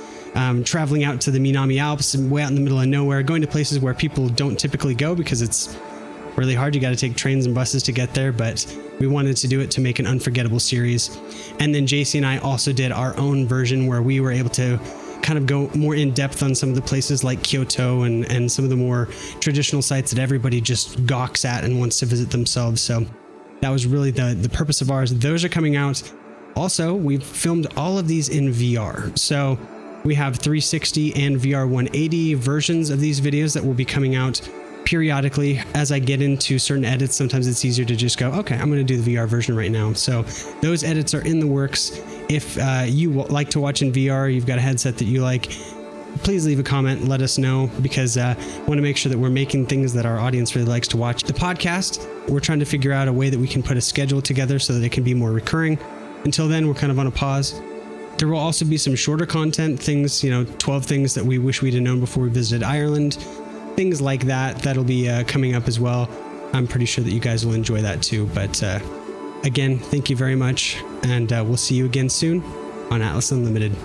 traveling out to the Minami Alps and way out in the middle of nowhere, going to places where people don't typically go because it's really hard. You got to take trains and buses to get there, but we wanted to do it to make an unforgettable series. And then JC and I also did our own version where we were able to kind of go more in depth on some of the places like Kyoto and some of the more traditional sites that everybody just gawks at and wants to visit themselves. So that was really the purpose of ours. Those are coming out. Also, we've filmed all of these in VR. So we have 360 and VR 180 versions of these videos that will be coming out periodically. As I get into certain edits, sometimes it's easier to just go, okay, I'm going to do the VR version right now. So those edits are in the works. If you like to watch in VR, you've got a headset that you like, please leave a comment and let us know, because I want to make sure that we're making things that our audience really likes to watch. The podcast, we're trying to figure out a way that we can put a schedule together so that it can be more recurring. Until then, we're kind of on a pause. There will also be some shorter content, things, 12 things that we wish we'd have known before we visited Ireland, things like that. That'll be coming up as well. I'm pretty sure that you guys will enjoy that too. But again, thank you very much, and we'll see you again soon on Atlas Unlimited.